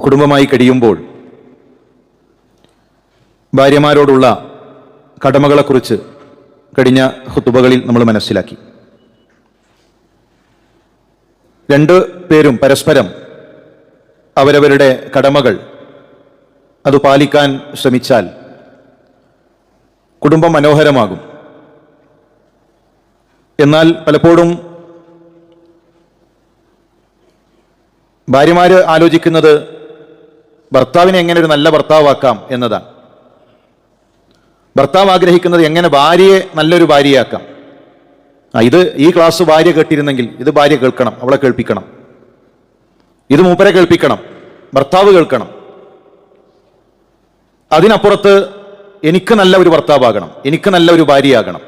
കുടുംബമായി കഴിയുമ്പോൾ ഭാര്യമാരോടുള്ള കടമകളെക്കുറിച്ച് കഴിഞ്ഞ ഖുതുബകളിൽ നമ്മൾ മനസ്സിലാക്കി. രണ്ടു പേരും പരസ്പരം അവരവരുടെ കടമകൾ അത് പാലിക്കാൻ ശ്രമിച്ചാൽ കുടുംബം മനോഹരമാകും. എന്നാൽ പലപ്പോഴും ഭാര്യമാർ ആലോചിക്കുന്നത് ഭർത്താവിനെ എങ്ങനെ ഒരു നല്ല ഭർത്താവാക്കാം എന്നതാണ്. ഭർത്താവ് ആഗ്രഹിക്കുന്നത് എങ്ങനെ ഭാര്യയെ നല്ലൊരു ഭാര്യയാക്കാം. ഈ ക്ലാസ് ഭാര്യ കേട്ടിരുന്നെങ്കിൽ ഇത് ഭാര്യ കേൾക്കണം, അവളെ കേൾപ്പിക്കണം. ഇത് മൂപ്പരെ കേൾപ്പിക്കണം, ഭർത്താവ് കേൾക്കണം. അതിനപ്പുറത്ത് എനിക്ക് നല്ല ഒരു ഭർത്താവാകണം, എനിക്ക് നല്ല ഒരു ഭാര്യയാകണം.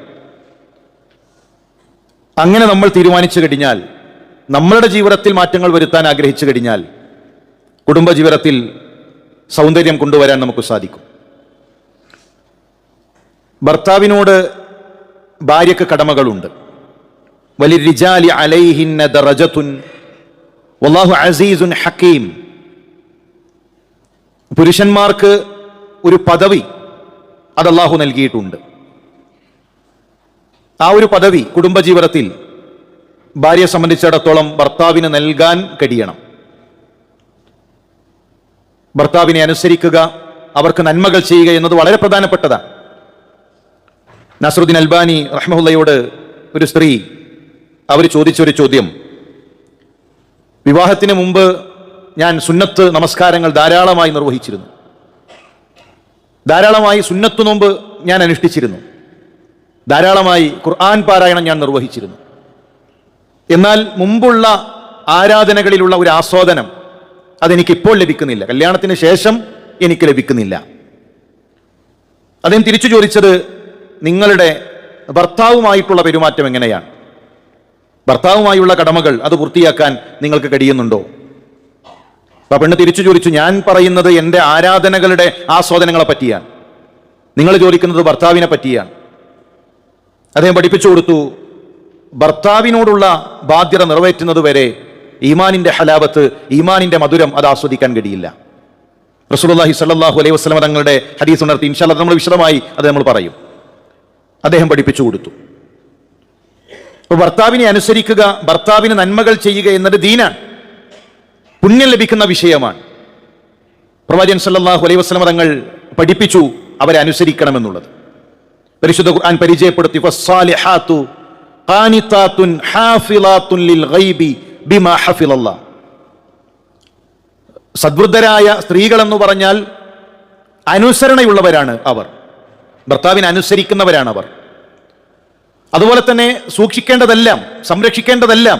അങ്ങനെ നമ്മൾ തീരുമാനിച്ചു കഴിഞ്ഞാൽ, നമ്മളുടെ ജീവിതത്തിൽ മാറ്റങ്ങൾ വരുത്താൻ ആഗ്രഹിച്ചു കഴിഞ്ഞാൽ കുടുംബജീവിതത്തിൽ സൗന്ദര്യം കൊണ്ടുവരാൻ നമുക്ക് സാധിക്കും. ഭർത്താവിനോട് ഭാര്യക്ക് കടമകളുണ്ട്. വലിർരിജാലി അലൈഹിന്ന ദറജത്തുൻ വല്ലാഹു അസീസുൻ ഹക്കീം. പുരുഷന്മാർക്ക് ഒരു പദവി അത് അല്ലാഹു നൽകിയിട്ടുണ്ട്. ആ ഒരു പദവി കുടുംബജീവിതത്തിൽ ഭാര്യയെ സംബന്ധിച്ചിടത്തോളം ഭർത്താവിന് നൽകാൻ കഴിയണം. ഭർത്താവിനെ അനുസരിക്കുക, അവർക്ക് നന്മകൾ ചെയ്യുക എന്നത് വളരെ പ്രധാനപ്പെട്ടതാണ്. നസ്രുദ്ദീൻ അൽബാനി റഹ്മഹുള്ളയോട് ഒരു സ്ത്രീ അവർ ചോദിച്ചൊരു ചോദ്യം, വിവാഹത്തിന് മുമ്പ് ഞാൻ സുന്നത്ത് നമസ്കാരങ്ങൾ ധാരാളമായി നിർവഹിച്ചിരുന്നു, ധാരാളമായി സുന്നത്ത് നോമ്പ് ഞാൻ അനുഷ്ഠിച്ചിരുന്നു, ധാരാളമായി ഖുർആൻ പാരായണം ഞാൻ നിർവഹിച്ചിരുന്നു. എന്നാൽ മുമ്പുള്ള ആരാധനകളിലുള്ള ഒരു ആസ്വാദനം അതെനിക്കിപ്പോൾ ലഭിക്കുന്നില്ല, കല്യാണത്തിന് ശേഷം എനിക്ക് ലഭിക്കുന്നില്ല. അദ്ദേഹം തിരിച്ചു ചോദിച്ചത്, നിങ്ങളുടെ ഭർത്താവുമായിട്ടുള്ള പെരുമാറ്റം എങ്ങനെയാണ്? ഭർത്താവുമായുള്ള കടമകൾ അത് പൂർത്തിയാക്കാൻ നിങ്ങൾക്ക് കഴിയുന്നുണ്ടോ? അപ്പൊ പെണ്ണ് തിരിച്ചു ചോദിച്ചു, ഞാൻ പറയുന്നത് എൻ്റെ ആരാധനകളുടെ ആസ്വാദനങ്ങളെ പറ്റിയാണ്, നിങ്ങൾ ചോദിക്കുന്നത് ഭർത്താവിനെ പറ്റിയാണ്. അദ്ദേഹം പഠിപ്പിച്ചു കൊടുത്തു, ഭർത്താവിനോടുള്ള ബാധ്യത നിറവേറ്റുന്നത് വരെ ഈമാനിന്റെ ഹലാവത്ത്, ഈമാനിന്റെ മധുരം അത് ആസ്വദിക്കാൻ കഴിയില്ല. റസൂലുള്ളാഹി സ്വല്ലല്ലാഹു അലൈഹി വസല്ലം തങ്ങളുടെ ഹദീസ് ഉണർത്തി ഇൻഷാ അല്ലാഹ് നമ്മൾ വിശദമായി അത് നമ്മൾ പറയും. അദ്ദേഹം പഠിപ്പിച്ചു കൊടുത്തു. അപ്പോൾ ഭർത്താവിനെ അനുസരിക്കുക, ഭർത്താവിന് നന്മകൾ ചെയ്യുക എന്നത് ദീനാണ്, പുണ്യം ലഭിക്കുന്ന വിഷയമാണ്. പ്രവാചകൻ സല്ലല്ലാഹു അലൈഹി വസല്ലം തങ്ങൾ പഠിപ്പിച്ചു അവരെ അനുസരിക്കണമെന്നുള്ളത്. പരിശുദ്ധ ഖുർആൻ പരിചയപ്പെടുത്തി, ഫസ്സാലിഹാതു ഖാനിതാതുൻ ഹാഫിളാതുൻ ലിൽ ഗൈബി ബിമാ ഹഫിളല്ലാഹ്. സദ്വൃദ്ധരായ സ്ത്രീകൾ എന്ന് പറഞ്ഞാൽ അനുസരണയുള്ളവരാണ് അവർ, ഭർത്താവിനെ അനുസരിക്കുന്നവരാണ് അവർ. അതുപോലെ തന്നെ സൂക്ഷിക്കേണ്ടതെല്ലാം, സംരക്ഷിക്കേണ്ടതെല്ലാം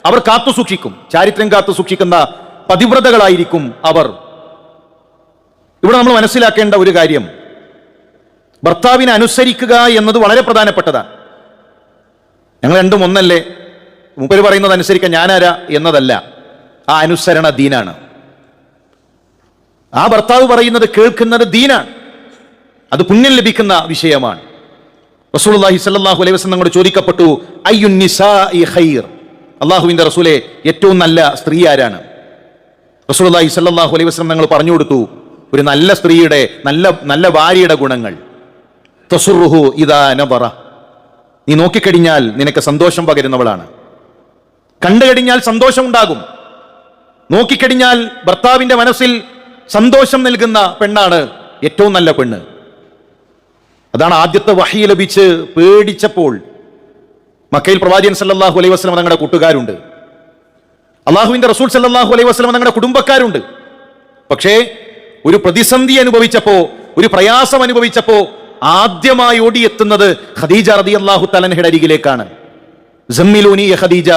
അവർ കാത്തു സൂക്ഷിക്കും, ചാരിത്രം കാത്തു സൂക്ഷിക്കുന്ന പതിവ്രതകളായിരിക്കും അവർ. ഇവിടെ നമ്മൾ മനസ്സിലാക്കേണ്ട ഒരു കാര്യം, ഭർത്താവിനെ അനുസരിക്കുക എന്നത് വളരെ പ്രധാനപ്പെട്ടതാണ്. ഞങ്ങൾ രണ്ടും ഒന്നല്ലേ, മൂപ്പര് പറയുന്നത് അനുസരിക്കാൻ ഞാനാരാ എന്നതല്ല, ആ അനുസരണ ദീനാണ്. ആ ഭർത്താവ് പറയുന്നത് കേൾക്കുന്നത് ദീനാണ്, അത് പുണ്യം ലഭിക്കുന്ന വിഷയമാണ്. റസൂലുള്ളാഹി സ്വല്ലല്ലാഹു അലൈഹി വസല്ലം തങ്ങളോട് ചോദിക്കപ്പെട്ടു, അയ്യുൻ നിസാഇ ഖൈർ, അല്ലാഹുവിന്റെ റസൂലേ ഏറ്റവും നല്ല സ്ത്രീ ആരാണ്? റസൂലുള്ളാഹി സ്വല്ലല്ലാഹു അലൈഹി വസല്ലം തങ്ങൾ പറഞ്ഞു കൊടുത്തു, ഒരു നല്ല സ്ത്രീയുടെ, നല്ല ഭാര്യയുടെ ഗുണങ്ങൾ. തസുറുഹു ഇദാ നദറ, നീ നോക്കിക്കഴിഞ്ഞാൽ നിനക്ക് സന്തോഷം പകരുന്നവളാണ്. കണ്ടു കഴിഞ്ഞാൽ സന്തോഷം ഉണ്ടാകും. നോക്കിക്കഴിഞ്ഞാൽ ഭർത്താവിന്റെ മനസ്സിൽ സന്തോഷം നൽകുന്ന പെണ്ണാണ് ഏറ്റവും നല്ല പെണ്ണ്. അതാണ് ആദ്യത്തെ വഹി ലഭിച്ച് പേടിച്ചപ്പോൾ മക്കയിൽ പ്രവാചകൻ സല്ലല്ലാഹു അലൈഹി വസല്ലം തങ്ങളുടെ കൂട്ടുകാരുണ്ട്, അള്ളാഹുവിന്റെ റസൂൽ സല്ലല്ലാഹു അലൈഹി വസല്ലം തങ്ങളുടെ കുടുംബക്കാരുണ്ട്. പക്ഷേ ഒരു പ്രതിസന്ധി അനുഭവിച്ചപ്പോ, ഒരു പ്രയാസം അനുഭവിച്ചപ്പോ ആദ്യമായി ഓടിയെത്തുന്നത് ഖദീജ റളിയല്ലാഹു തആല അൻഹയുടെ അരികിലേക്കാണ്. സമ്മിലൂനി യ ഖദീജ,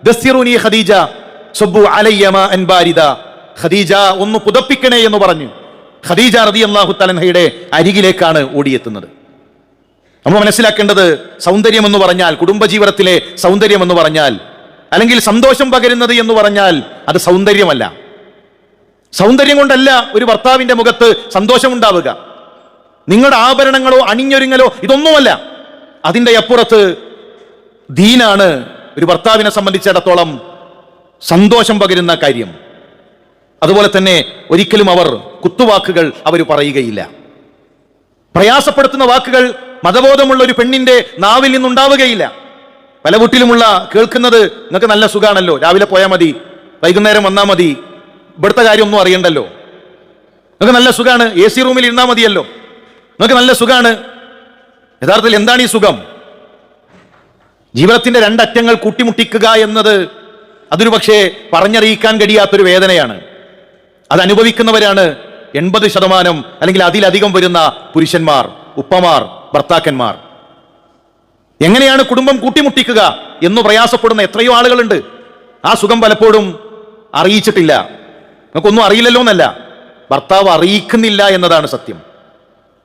ദസ്സിറൂനി യ ഖദീജ, സബ്ബു അലയ്യ മാഅൻ ബാരിദ. ഖദീജ ഒന്ന് പുതപ്പിക്കണേ എന്ന് പറഞ്ഞു ഖദീജ റളിയല്ലാഹു തആല അൻഹയുടെ അരികിലേക്കാണ് ഓടിയെത്തുന്നത്. നമ്മൾ മനസ്സിലാക്കേണ്ടത്, സൗന്ദര്യം എന്ന് പറഞ്ഞാൽ, കുടുംബജീവിതത്തിലെ സൗന്ദര്യം എന്ന് പറഞ്ഞാൽ, അല്ലെങ്കിൽ സന്തോഷം പകരുന്നത് എന്ന് പറഞ്ഞാൽ അത് സൗന്ദര്യമല്ല. സൗന്ദര്യം കൊണ്ടല്ല ഒരു ഭർത്താവിന്റെ മുഖത്ത് സന്തോഷമുണ്ടാവുക. നിങ്ങളുടെ ആഭരണങ്ങളോ അണിഞ്ഞൊരുങ്ങലോ ഇതൊന്നുമല്ല. അതിൻ്റെ അപ്പുറത്ത് ദീനാണ് ഒരു ഭർത്താവിനെ സംബന്ധിച്ചിടത്തോളം സന്തോഷം പകരുന്ന കാര്യം. അതുപോലെ തന്നെ ഒരിക്കലും അവർ കുത്തുവാക്കുകൾ അവർ പറയുകയില്ല. പ്രയാസപ്പെടുത്തുന്ന വാക്കുകൾ മതബോധമുള്ള ഒരു പെണ്ണിന്റെ നാവിൽ നിന്നുണ്ടാവുകയില്ല. പല വീട്ടിലുമുള്ള കേൾക്കുന്നത്, നിങ്ങൾക്ക് നല്ല സുഖാണല്ലോ, രാവിലെ പോയാൽ മതി, വൈകുന്നേരം വന്നാൽ മതി, ഇവിടുത്തെ കാര്യമൊന്നും അറിയണ്ടല്ലോ, നിങ്ങൾക്ക് നല്ല സുഖാണ്, AC റൂമിൽ ഇരുന്നാൽ മതിയല്ലോ, നിങ്ങൾക്ക് നല്ല സുഖാണ്. യഥാർത്ഥത്തിൽ എന്താണ് ഈ സുഖം? ജീവിതത്തിന്റെ രണ്ടറ്റങ്ങൾ കൂട്ടിമുട്ടിക്കുക എന്നത് അതൊരു പക്ഷേ പറഞ്ഞറിയിക്കാൻ കഴിയാത്തൊരു വേദനയാണ്. അത് അനുഭവിക്കുന്നവരാണ് 80% അല്ലെങ്കിൽ അതിലധികം വരുന്ന പുരുഷന്മാർ, ഉപ്പമാർ, ഭർത്താക്കന്മാർ. എങ്ങനെയാണ് കുടുംബം കൂട്ടിമുട്ടിക്കുക എന്ന് പ്രയാസപ്പെടുന്ന എത്രയോ ആളുകളുണ്ട്. ആ സുഖം പലപ്പോഴും അറിയിച്ചിട്ടില്ല. നമുക്കൊന്നും അറിയില്ലല്ലോ എന്നല്ല, ഭർത്താവ് അറിയിക്കുന്നില്ല എന്നതാണ് സത്യം.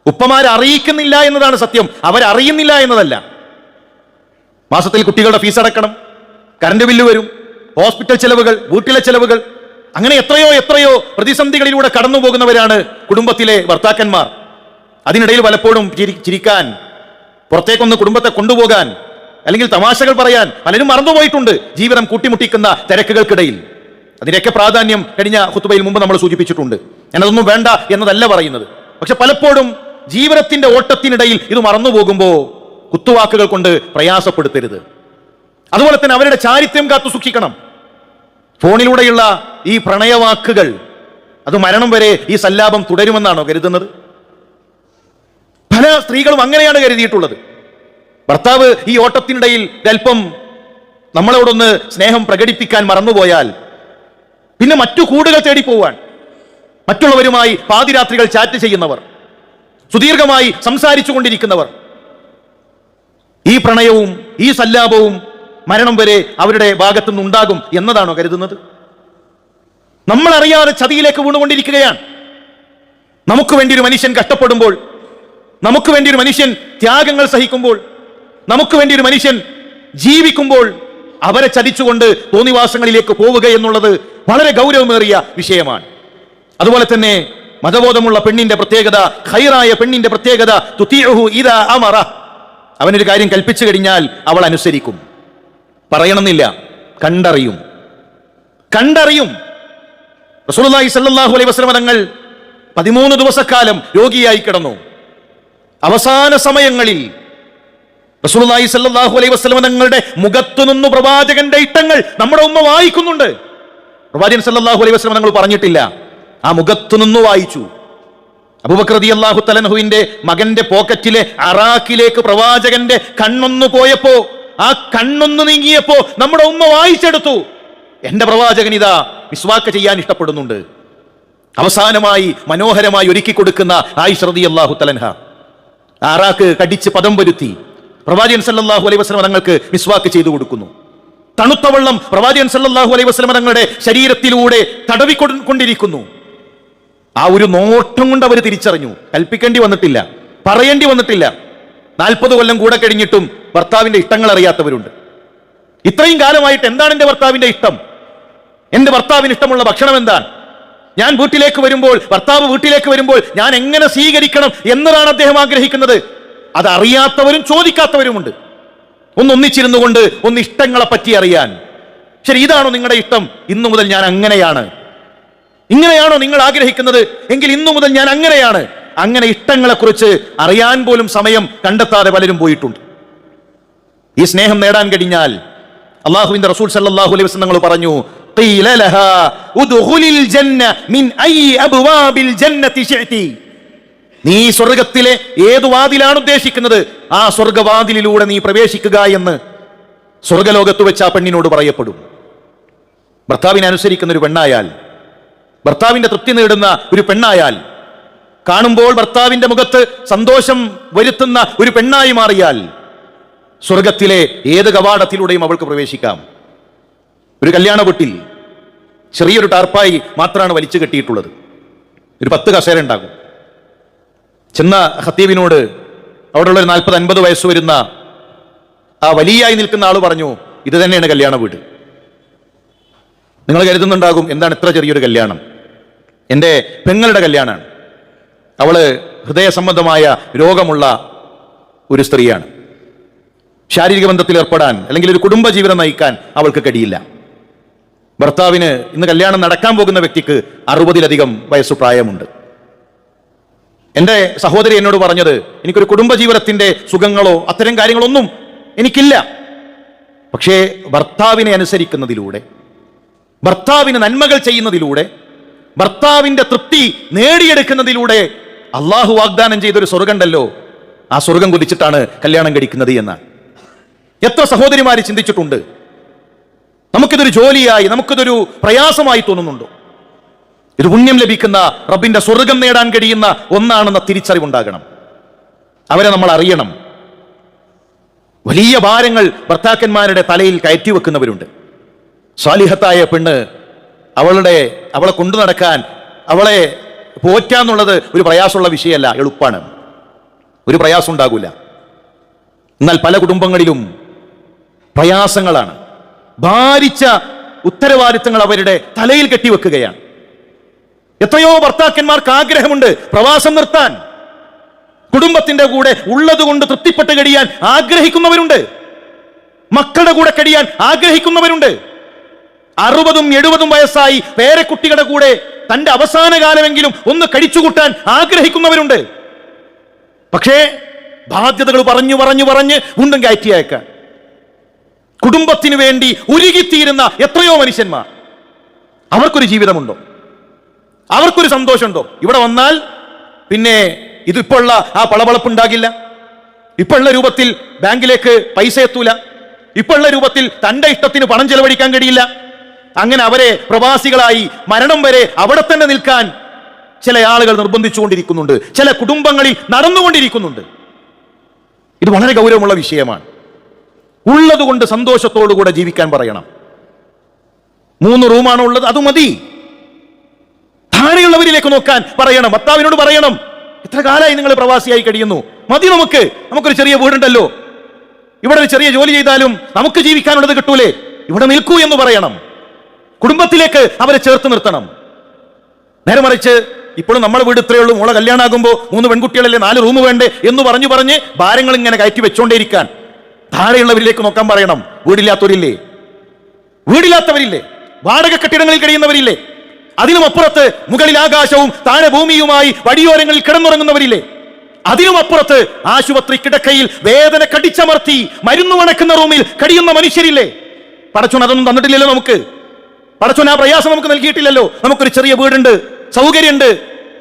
ഉപ്പമാർ അറിയിക്കുന്നില്ല എന്നതാണ് സത്യം, അവരറിയുന്നില്ല എന്നതല്ല. മാസത്തിൽ കുട്ടികളുടെ ഫീസ് അടക്കണം, കറണ്ട് ബില്ല് വരും, ഹോസ്പിറ്റൽ ചെലവുകൾ, വീട്ടിലെ ചെലവുകൾ, അങ്ങനെ എത്രയോ പ്രതിസന്ധികളിലൂടെ കടന്നു പോകുന്നവരാണ് കുടുംബത്തിലെ ഭർത്താക്കന്മാർ. അതിനിടയിൽ പലപ്പോഴും ചിരിക്കാൻ, പുറത്തേക്കൊന്ന് കുടുംബത്തെ കൊണ്ടുപോകാൻ, അല്ലെങ്കിൽ തമാശകൾ പറയാൻ പലരും മറന്നുപോയിട്ടുണ്ട് ജീവിതം കൂട്ടിമുട്ടിക്കുന്ന തിരക്കുകൾക്കിടയിൽ. അതിന്റെയൊക്കെ പ്രാധാന്യം കഴിഞ്ഞ ഖുത്ബയിൽ മുമ്പ് നമ്മൾ സൂചിപ്പിച്ചിട്ടുണ്ട്. ഞാനതൊന്നും വേണ്ട എന്നതല്ല പറയുന്നത്. പക്ഷെ പലപ്പോഴും ജീവിതത്തിന്റെ ഓട്ടത്തിനിടയിൽ ഇത് മറന്നുപോകുമ്പോൾ കുത്തുവാക്കുകൾ കൊണ്ട് പ്രയാസപ്പെടുത്തരുത്. അതുപോലെ തന്നെ അവരുടെ ചാരിത്രം കാത്തു സൂക്ഷിക്കണം. ഫോണിലൂടെയുള്ള ഈ പ്രണയവാക്കുകൾ അത് മരണം വരെ ഈ സല്ലാപം തുടരുമെന്നാണോ കരുതുന്നത്? പല സ്ത്രീകളും അങ്ങനെയാണ് കരുതിയിട്ടുള്ളത്. ഭർത്താവ് ഈ ഓട്ടത്തിനിടയിൽ അല്പം നമ്മളോടൊന്ന് സ്നേഹം പ്രകടിപ്പിക്കാൻ മറന്നുപോയാൽ പിന്നെ മറ്റു കൂടുകൾ തേടിപ്പോവാൻ, മറ്റുള്ളവരുമായി പാതിരാത്രികൾ ചാറ്റ് ചെയ്യുന്നവർ, സുദീർഘമായി സംസാരിച്ചു കൊണ്ടിരിക്കുന്നവർ, ഈ പ്രണയവും ഈ സല്ലാപവും മരണം വരെ അവരുടെ ഭാഗത്തു നിന്നുണ്ടാകും എന്നതാണോ കരുതുന്നത്? നമ്മൾ അറിയാതെ ചതിയിലേക്ക് വീണുകൊണ്ടിരിക്കുകയാണ്. നമുക്ക് വേണ്ടി ഒരു മനുഷ്യൻ കഷ്ടപ്പെടുമ്പോൾ, നമുക്ക് വേണ്ടി ഒരു മനുഷ്യൻ ത്യാഗങ്ങൾ സഹിക്കുമ്പോൾ, നമുക്ക് വേണ്ടി ഒരു മനുഷ്യൻ ജീവിക്കുമ്പോൾ അവരെ ചതിച്ചുകൊണ്ട് തോന്നിവാസങ്ങളിലേക്ക് പോവുക എന്നുള്ളത് വളരെ ഗൗരവമേറിയ വിഷയമാണ്. അതുപോലെ തന്നെ മതബോധമുള്ള പെണ്ണിന്റെ പ്രത്യേകത, ഖൈറായ പെണ്ണിന്റെ പ്രത്യേകത, തുതീഉഹു ഇദാ അമറ, അവനൊരു കാര്യം കൽപ്പിച്ചു കഴിഞ്ഞാൽ അവൾ അനുസരിക്കും. പറയണമെന്നില്ല, കണ്ടറിയും. റസൂലുള്ളാഹി സ്വല്ലല്ലാഹു അലൈഹി വസല്ലം തങ്ങൾ 13 ദിവസക്കാലം രോഗിയായി കിടന്നു. അവസാന സമയങ്ങളിൽ റസൂലുള്ളാഹി സ്വല്ലല്ലാഹു അലൈഹി വസല്ലം തങ്ങളുടെ മുഖത്തു നിന്ന് പ്രവാചകന്റെ ഇഷ്ടങ്ങൾ നമ്മുടെ ഉമ്മ വായിക്കുന്നുണ്ട്. പ്രവാചകൻ സ്വല്ലല്ലാഹു അലൈഹി വസല്ലം തങ്ങൾ പറഞ്ഞിട്ടില്ല, ആ മുഖത്തു നിന്ന് വായിച്ചു. അബൂബക്കർ റളിയല്ലാഹു തആല അൻഹുവിന്റെ മകന്റെ പോക്കറ്റിലെ അറാക്കിലേക്ക് പ്രവാചകന്റെ കണ്ണൊന്നു പോയപ്പോ, ആ കണ്ണൊന്നു നീങ്ങിയപ്പോ നമ്മുടെ ഉമ്മ വായിച്ചെടുത്തു, എന്റെ പ്രവാചകൻ ഇതാ മിസ്വാക്ക് ചെയ്യാൻ ഇഷ്ടപ്പെടുന്നുണ്ട്. അവസാനമായി മനോഹരമായി ഒരുക്കി കൊടുക്കുന്ന ആയിഷ റളിയല്ലാഹു തആല അൻഹ അറാക്ക് കടിച്ച് പദം വരുത്തി പ്രവാചകൻ സല്ലല്ലാഹു അലൈഹി വസല്ലം തങ്ങൾക്ക് മിസ്വാക്ക് ചെയ്തു കൊടുക്കുന്നു. തണുത്ത വെള്ളം പ്രവാചകൻ സല്ലല്ലാഹു അലൈഹി വസല്ലം തങ്ങളുടെ ശരീരത്തിലൂടെ തടവിക്കൊണ്ടിരിക്കുന്നു. ആ ഒരു നോട്ടം കൊണ്ട് അവർ തിരിച്ചറിഞ്ഞു. കൽപ്പിക്കേണ്ടി വന്നിട്ടില്ല, പറയേണ്ടി വന്നിട്ടില്ല. 40 കൊല്ലം കൂടെ കഴിഞ്ഞിട്ടും ഭർത്താവിന്റെ ഇഷ്ടങ്ങൾ അറിയാത്തവരുണ്ട്. ഇത്രയും കാലമായിട്ട് എന്താണ് എന്റെ ഭർത്താവിന്റെ ഇഷ്ടം? എന്റെ ഭർത്താവിന് ഇഷ്ടമുള്ള ഭക്ഷണം എന്താണ്? ഞാൻ വീട്ടിലേക്ക് വരുമ്പോൾ, ഭർത്താവ് വീട്ടിലേക്ക് വരുമ്പോൾ ഞാൻ എങ്ങനെ സ്വീകരിക്കണം എന്നതാണ് അദ്ദേഹം ആഗ്രഹിക്കുന്നത്. അതറിയാത്തവരും ചോദിക്കാത്തവരുമുണ്ട്. ഒന്നിച്ചിരുന്നു കൊണ്ട് ഇഷ്ടങ്ങളെ പറ്റി അറിയാൻ. ശരി, ഇതാണോ നിങ്ങളുടെ ഇഷ്ടം? ഇന്നു മുതൽ ഞാൻ അങ്ങനെയാണ്. ഇങ്ങനെയാണോ നിങ്ങൾ ആഗ്രഹിക്കുന്നത്? എങ്കിൽ ഇന്നു മുതൽ ഞാൻ അങ്ങനെയാണ്. അങ്ങനെ ഇഷ്ടങ്ങളെ കുറിച്ച് അറിയാൻ പോലും സമയം കണ്ടെത്താതെ പലരും പോയിട്ടുണ്ട്. ഈ സ്നേഹം നേടാൻ കഴിഞ്ഞാൽ അല്ലാഹുവിന്റെ റസൂൽ സല്ലല്ലാഹു അലൈഹി വസല്ലം തങ്ങൾ പറഞ്ഞു, ഖീല ലഹാ ഉദ്ഖുലിൽ ജന്ന മിൻ അയ്യി അബ്വാബിൽ ജന്നതി ശിഅതി, നീ സ്വർഗ്ഗത്തിലെ ഏതു വാതിലാണ് ഉദ്ദേശിക്കുന്നത് ആ സ്വർഗ്ഗവാതിലിലൂടെ നീ പ്രവേശിക്കുക എന്ന് സ്വർഗ്ഗലോകത്ത് വെച്ച് ആ പെണ്ണിനോട് പറയപ്പെടും. ഭർത്താവിനെ അനുസരിക്കുന്ന ഒരു പെണ്ണായാൽ, ഭർത്താവിന്റെ തൃപ്തി നേടുന്ന ഒരു പെണ്ണായാൽ, കാണുമ്പോൾ ഭർത്താവിന്റെ മുഖത്ത് സന്തോഷം വരുത്തുന്ന ഒരു പെണ്ണായി മാറിയാൽ സ്വർഗത്തിലെ ഏത് കവാടത്തിലൂടെയും അവൾക്ക് പ്രവേശിക്കാം. ഒരു കല്യാണ വീട്ടിൽ ചെറിയൊരു ടാർപ്പായി മാത്രമാണ് വലിച്ചു കെട്ടിയിട്ടുള്ളത്. ഒരു 10 കസേര ഉണ്ടാകും. ചെന്ന ഖത്തീബിനോട് അവിടെയുള്ള ഒരു 40-50 വയസ്സ് വരുന്ന ആ വലിയായി നിൽക്കുന്ന ആള് പറഞ്ഞു, ഇത് തന്നെയാണ് കല്യാണ വീട്. നിങ്ങൾ കരുതുന്നുണ്ടാകും, എന്താണ് ഇത്ര ചെറിയൊരു കല്യാണം? എൻ്റെ പെങ്ങളുടെ കല്യാണമാണ്. അവള് ഹൃദയ സംബന്ധമായ രോഗമുള്ള ഒരു സ്ത്രീയാണ്. ശാരീരിക ബന്ധത്തിൽ ഏർപ്പെടാൻ അല്ലെങ്കിൽ ഒരു കുടുംബജീവിതം നയിക്കാൻ അവൾക്ക് കഴിയില്ല. ഭർത്താവിന് ഇന്ന് കല്യാണം നടക്കാൻ പോകുന്ന വ്യക്തിക്ക് 60-ലധികം വയസ്സു പ്രായമുണ്ട്. എൻ്റെ സഹോദരി എന്നോട് പറഞ്ഞത്, എനിക്കൊരു കുടുംബജീവിതത്തിന്റെ സുഖങ്ങളോ അത്തരം കാര്യങ്ങളൊന്നും എനിക്കില്ല. പക്ഷേ ഭർത്താവിനെ അനുസരിക്കുന്നതിലൂടെ, ഭർത്താവിന് നന്മകൾ ചെയ്യുന്നതിലൂടെ, ഭർത്താവിന്റെ തൃപ്തി നേടിയെടുക്കുന്നതിലൂടെ അള്ളാഹു വാഗ്ദാനം ചെയ്തൊരു സ്വർഗമുണ്ടല്ലോ, ആ സ്വർഗം കൊതിച്ചിട്ടാണ് കല്യാണം കഴിക്കുന്നത് എന്നാണ്. എത്ര സഹോദരിമാര് ചിന്തിച്ചിട്ടുണ്ട്? നമുക്കിതൊരു ജോലിയായി, നമുക്കിതൊരു പ്രയാസമായി തോന്നുന്നുണ്ടോ? ഇത് പുണ്യം ലഭിക്കുന്ന, റബ്ബിന്റെ സ്വർഗം നേടാൻ കഴിയുന്ന ഒന്നാണെന്ന തിരിച്ചറിവുണ്ടാകണം. അവരെ നമ്മൾ അറിയണം. വലിയ ഭാരങ്ങൾ ഭർത്താക്കന്മാരുടെ തലയിൽ കയറ്റി വെക്കുന്നവരുണ്ട്. സ്വാലിഹത്തായ പെണ്ണ്, അവളെ കൊണ്ടു നടക്കാൻ, അവളെ പോറ്റാന്നുള്ളത് ഒരു പ്രയാസമുള്ള വിഷയമല്ല, എളുപ്പമാണ്, ഒരു പ്രയാസം ഉണ്ടാകില്ല. എന്നാൽ പല കുടുംബങ്ങളിലും പ്രയാസങ്ങളാണ്. ഭാരിച്ച ഉത്തരവാദിത്തങ്ങൾ അവരുടെ തലയിൽ കെട്ടിവെക്കുകയാണ്. എത്രയോ ഭർത്താക്കന്മാർക്ക് ആഗ്രഹമുണ്ട് പ്രവാസം നിർത്താൻ, കുടുംബത്തിന്റെ കൂടെ ഉള്ളതുകൊണ്ട് തൃപ്തിപ്പെട്ട് കഴിയാൻ ആഗ്രഹിക്കുന്നവരുണ്ട്, മക്കളുടെ കൂടെ കഴിയാൻ ആഗ്രഹിക്കുന്നവരുണ്ട്. 60ഉം 70ഉം വയസ്സായി പേരക്കുട്ടികളുടെ കൂടെ തന്റെ അവസാന കാലമെങ്കിലും ഒന്ന് കഴിച്ചുകൂട്ടാൻ ആഗ്രഹിക്കുന്നവരുണ്ട്. പക്ഷേ ബാധ്യതകൾ പറഞ്ഞു പറഞ്ഞു പറഞ്ഞ് വീണ്ടും കയറ്റിയേക്കാൻ കുടുംബത്തിന് വേണ്ടി ഉരുകിത്തീരുന്ന എത്രയോ മനുഷ്യന്മാർ. അവർക്കൊരു ജീവിതമുണ്ടോ? അവർക്കൊരു സന്തോഷമുണ്ടോ? ഇവിടെ വന്നാൽ പിന്നെ ഇതിപ്പോ ഉള്ള ആ പളപളപ്പുണ്ടാകില്ല, ഇപ്പൊ ഉള്ള രൂപത്തിൽ ബാങ്കിലേക്ക് പൈസ എത്തൂല, ഇപ്പൊ ഉള്ള രൂപത്തിൽ തന്റെ ഇഷ്ടത്തിന് പണം ചെലവഴിക്കാൻ കഴിയില്ല. അങ്ങനെ അവരെ പ്രവാസികളായി മരണം വരെ അവിടെ തന്നെ നിൽക്കാൻ ചില ആളുകൾ നിർബന്ധിച്ചുകൊണ്ടിരിക്കുന്നുണ്ട്, ചില കുടുംബങ്ങളിൽ നടന്നുകൊണ്ടിരിക്കുന്നുണ്ട്. ഇത് വളരെ ഗൗരവമുള്ള വിഷയമാണ്. ഉള്ളതുകൊണ്ട് സന്തോഷത്തോടുകൂടെ ജീവിക്കാൻ പറയണം. 3 റൂമാണോ ഉള്ളത്, അത് മതി. താഴെയുള്ളവരിലേക്ക് നോക്കാൻ പറയണം. ഭർത്താവിനോട് പറയണം, എത്ര കാലമായി നിങ്ങൾ പ്രവാസിയായി കഴിയുന്നു, മതി, നമുക്കൊരു ചെറിയ വീടുണ്ടല്ലോ, ഇവിടെ ഒരു ചെറിയ ജോലി ചെയ്താലും നമുക്ക് ജീവിക്കാനുള്ളത് കിട്ടൂലേ, ഇവിടെ നിൽക്കൂ എന്ന് പറയണം. കുടുംബത്തിലേക്ക് അവരെ ചേർത്ത് നിർത്തണം. നേരെ മറിച്ച് ഇപ്പോഴും നമ്മുടെ വീട് ഇത്രയേ ഉള്ളൂ, മോളെ കല്യാണമാകുമ്പോൾ 3 പെൺകുട്ടികളല്ലേ, 4 റൂം വേണ്ടേ എന്ന് പറഞ്ഞ് ഭാരങ്ങൾ ഇങ്ങനെ കയറ്റി വെച്ചോണ്ടേയിരിക്കാൻ താഴെയുള്ളവരിലേക്ക് നോക്കാൻ പറയണം. വീടില്ലാത്തവരില്ലേ, വാടക കെട്ടിടങ്ങളിൽ കഴിയുന്നവരില്ലേ, അതിനുമപ്പുറത്ത് മുകളിൽ ആകാശവും താഴെ ഭൂമിയുമായി വഴിയോരങ്ങളിൽ കിടന്നുറങ്ങുന്നവരില്ലേ, അതിനുമപ്പുറത്ത് ആശുപത്രി കിടക്കയിൽ വേദന കടിച്ചമർത്തി മരുന്ന് വണക്കുന്ന റൂമിൽ കഴിയുന്ന മനുഷ്യരില്ലേ. പടച്ചോൻ അതൊന്നും തന്നിട്ടില്ലല്ലോ നമുക്ക്. പടച്ചോൻ ആ പ്രയാസം നമുക്ക് നൽകിയിട്ടില്ലല്ലോ. നമുക്കൊരു ചെറിയ വീടുണ്ട്, സൗകര്യമുണ്ട്,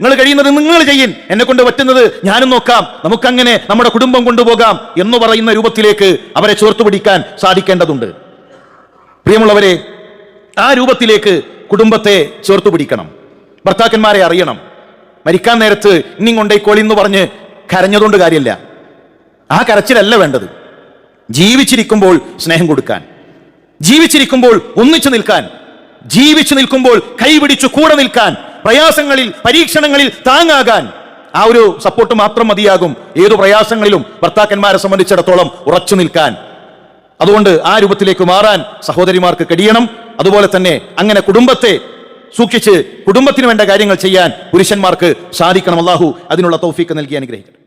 നിങ്ങൾ കഴിയുന്നത് നിങ്ങൾ ചെയ്യും, എന്നെ കൊണ്ട് പറ്റുന്നത് ഞാനും നോക്കാം, നമുക്കങ്ങനെ നമ്മുടെ കുടുംബം കൊണ്ടുപോകാം എന്ന് പറയുന്ന രൂപത്തിലേക്ക് അവരെ ചേർത്ത് പിടിക്കാൻ സാധിക്കേണ്ടതുണ്ട്. പ്രിയമുള്ളവരെ, ആ രൂപത്തിലേക്ക് കുടുംബത്തെ ചേർത്തു പിടിക്കണം. ഭർത്താക്കന്മാരെ അറിയണം. മരിക്കാൻ നേരത്ത് ഇനി കൊണ്ടേക്കോളി എന്ന് പറഞ്ഞ് കരഞ്ഞതുകൊണ്ട് കാര്യമില്ല. ആ കരച്ചിലല്ല വേണ്ടത്. ജീവിച്ചിരിക്കുമ്പോൾ സ്നേഹം കൊടുക്കാൻ, ജീവിച്ചിരിക്കുമ്പോൾ ഒന്നിച്ചു നിൽക്കാൻ, ജീവിച്ചു നിൽക്കുമ്പോൾ കൈപിടിച്ചു കൂടെ നിൽക്കാൻ, പ്രയാസങ്ങളിൽ പരീക്ഷണങ്ങളിൽ താങ്ങാകാൻ ആ ഒരു സപ്പോർട്ട് മാത്രം മതിയാകും ഏതു പ്രയാസങ്ങളിലും ഭർത്താക്കന്മാരെ സംബന്ധിച്ചിടത്തോളം ഉറച്ചു നിൽക്കാൻ. അതുകൊണ്ട് ആ രൂപത്തിലേക്ക് മാറാൻ സഹോദരിമാർക്ക് കഴിയണം. അതുപോലെ തന്നെ അങ്ങനെ കുടുംബത്തെ സൂക്ഷിച്ച് കുടുംബത്തിന് വേണ്ട കാര്യങ്ങൾ ചെയ്യാൻ പുരുഷന്മാർക്ക് സാധിക്കണം. അല്ലാഹു അതിനുള്ള തൗഫീഖ് നൽകി അനുഗ്രഹിക്കട്ടെ.